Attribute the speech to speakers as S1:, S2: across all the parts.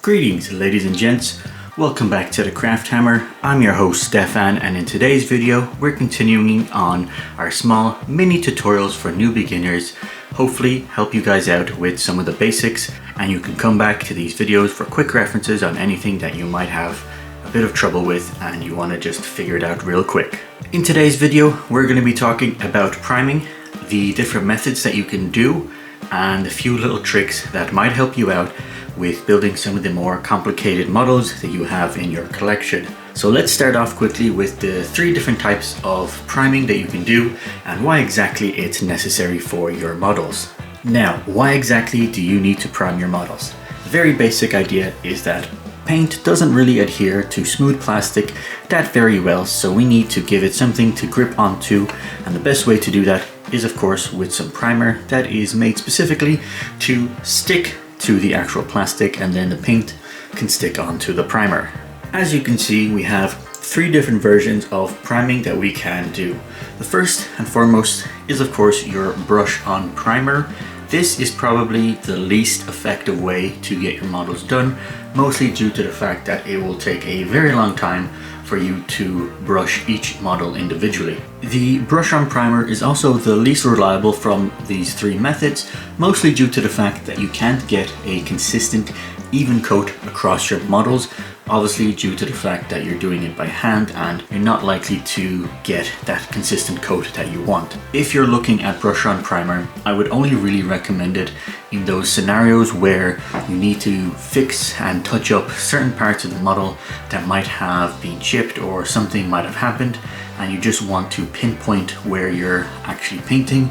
S1: Greetings ladies and gents, welcome back to the Craft Hammer. I'm your host Stefan, and in today's video we're continuing on our small mini tutorials for new beginners. Hopefully help you guys out with some of the basics, and you can come back to these videos for quick references on anything that you might have a bit of trouble with and you want to just figure it out real quick. In today's video we're going to be talking about priming, the different methods that you can do, and a few little tricks that might help you out with building some of the more complicated models that you have in your collection. So let's start off quickly with the three different types of priming that you can do and why exactly it's necessary for your models. Now, why exactly do you need to prime your models? The very basic idea is that paint doesn't really adhere to smooth plastic that very well, so we need to give it something to grip onto, and the best way to do that is of course with some primer that is made specifically to stick to the actual plastic, and then the paint can stick onto the primer. As you can see, we have three different versions of priming that we can do. The first and foremost is of course your brush on primer. This is probably the least effective way to get your models done, mostly due to the fact that it will take a very long time for you to brush each model individually. The brush on primer is also the least reliable from these three methods, mostly due to the fact that you can't get a consistent, even coat across your models, obviously due to the fact that you're doing it by hand and you're not likely to get that consistent coat that you want. If you're looking at brush on primer, I would only really recommend it in those scenarios where you need to fix and touch up certain parts of the model that might have been chipped or something might have happened, and you just want to pinpoint where you're actually painting.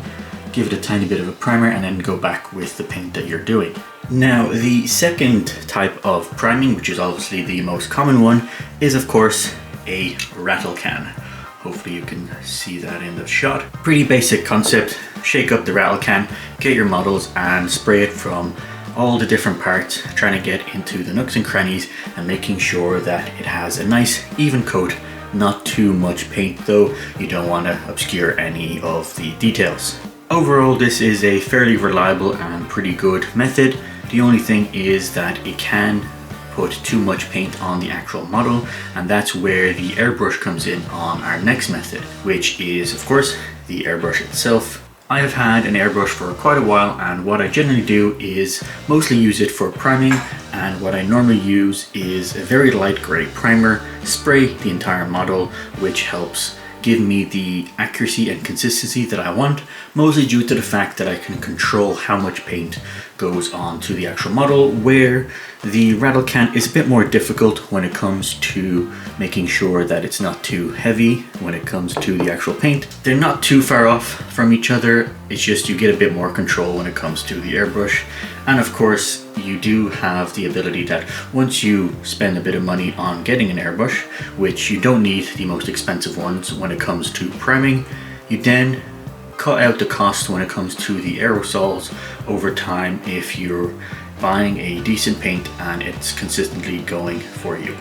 S1: Give it a tiny bit of a primer and then go back with the paint that you're doing. Now, the second type of priming, which is obviously the most common one, is of course a rattle can. Hopefully you can see that in the shot. Pretty basic concept. Shake up the rattle can, get your models and spray it from all the different parts, trying to get into the nooks and crannies and making sure that it has a nice even coat. Not too much paint though, you don't want to obscure any of the details. Overall, this is a fairly reliable and pretty good method. The only thing is that it can put too much paint on the actual model, and that's where the airbrush comes in on our next method, which is of course the airbrush itself. I have had an airbrush for quite a while, and what I generally do is mostly use it for priming, and what I normally use is a very light gray primer, spray the entire model, which helps give me the accuracy and consistency that I want, mostly due to the fact that I can control how much paint goes on to the actual model, where the rattle can is a bit more difficult when it comes to making sure that it's not too heavy when it comes to the actual paint. They're not too far off from each other, it's just you get a bit more control when it comes to the airbrush. And of course, you do have the ability that once you spend a bit of money on getting an airbrush, which you don't need the most expensive ones when it comes to priming, you then cut out the cost when it comes to the aerosols over time if you're buying a decent paint and it's consistently going for you.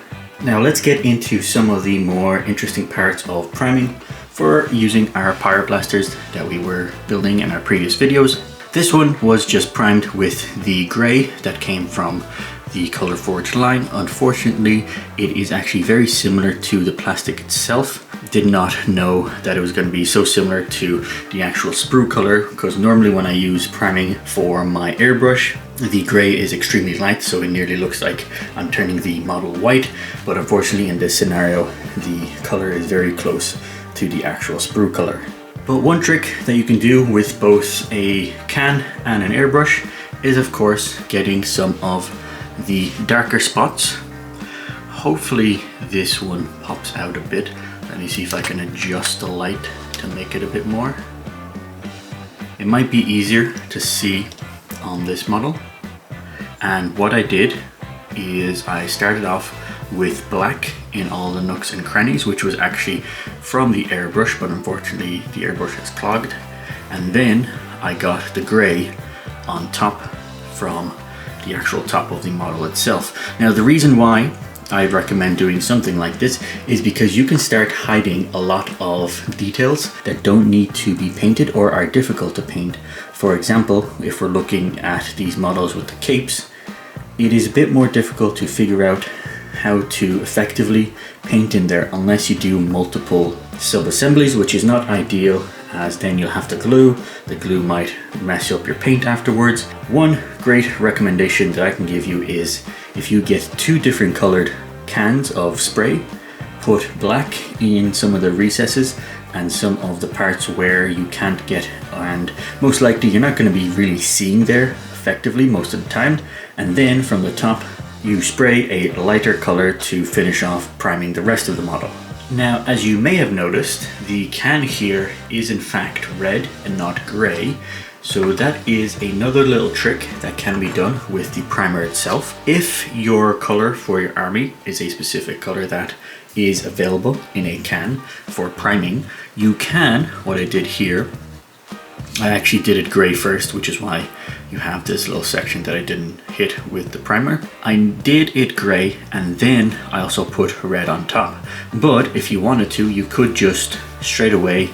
S1: Now let's get into some of the more interesting parts of priming for using our pyroblasters that we were building in our previous videos. This one was just primed with the gray that came from the Color Forge line. Unfortunately, it is actually very similar to the plastic itself. Did not know that it was going to be so similar to the actual sprue color, because normally when I use priming for my airbrush, the gray is extremely light, so it nearly looks like I'm turning the model white, but unfortunately in this scenario the color is very close to the actual sprue color. But one trick that you can do with both a can and an airbrush is of course getting some of the darker spots. Hopefully this one pops out a bit. Let me see if I can adjust the light to make it a bit more. It might be easier to see on this model. And what I did is I started off with black in all the nooks and crannies, which was actually from the airbrush, but unfortunately the airbrush is clogged. And then I got the gray on top from the actual top of the model itself. Now the reason why I recommend doing something like this is because you can start hiding a lot of details that don't need to be painted or are difficult to paint. For example, if we're looking at these models with the capes, it is a bit more difficult to figure out how to effectively paint in there unless you do multiple sub-assemblies, which is not ideal, as then you'll have to glue. The glue might mess up your paint afterwards. One great recommendation that I can give you is if you get 2 different colored cans of spray, put black in some of the recesses and some of the parts where you can't get, and most likely you're not going to be really seeing there effectively most of the time, and then from the top you spray a lighter color to finish off priming the rest of the model. Now, as you may have noticed, the can here is in fact red and not gray, so that is another little trick that can be done with the primer itself. If your color for your army is a specific color that is available in a can for priming, you can, what I did here, I actually did it gray first, which is why you have this little section that I didn't hit with the primer. I did it gray and then I also put red on top. But if you wanted to, you could just straight away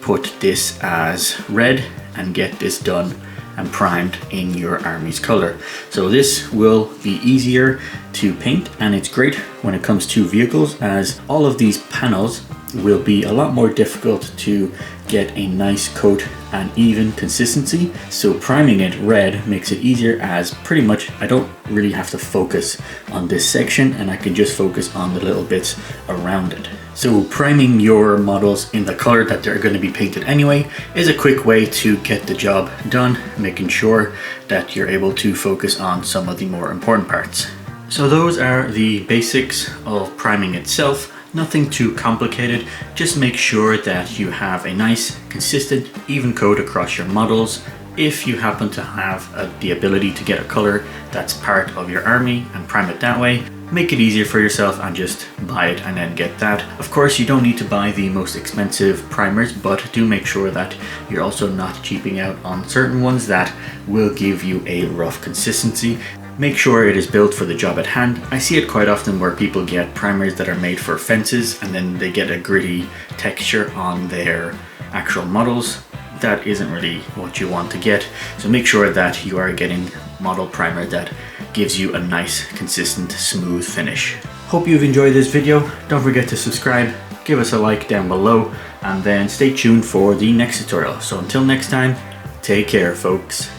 S1: put this as red and get this done and primed in your army's color. So this will be easier to paint, and it's great when it comes to vehicles, as all of these panels will be a lot more difficult to get a nice coat and even consistency. So priming it red makes it easier, as pretty much I don't really have to focus on this section and I can just focus on the little bits around it. So priming your models in the color that they're going to be painted anyway is a quick way to get the job done, making sure that you're able to focus on some of the more important parts. So those are the basics of priming itself. Nothing too complicated, just make sure that you have a nice, consistent, even coat across your models. If you happen to have the ability to get a color that's part of your army and prime it that way, make it easier for yourself and just buy it and then get that. Of course, you don't need to buy the most expensive primers, but do make sure that you're also not cheaping out on certain ones that will give you a rough consistency. Make sure it is built for the job at hand. I see it quite often where people get primers that are made for fences and then they get a gritty texture on their actual models. That isn't really what you want to get. So make sure that you are getting model primer that gives you a nice, consistent, smooth finish. Hope you've enjoyed this video. Don't forget to subscribe, give us a like down below, and then stay tuned for the next tutorial. So until next time, take care, folks.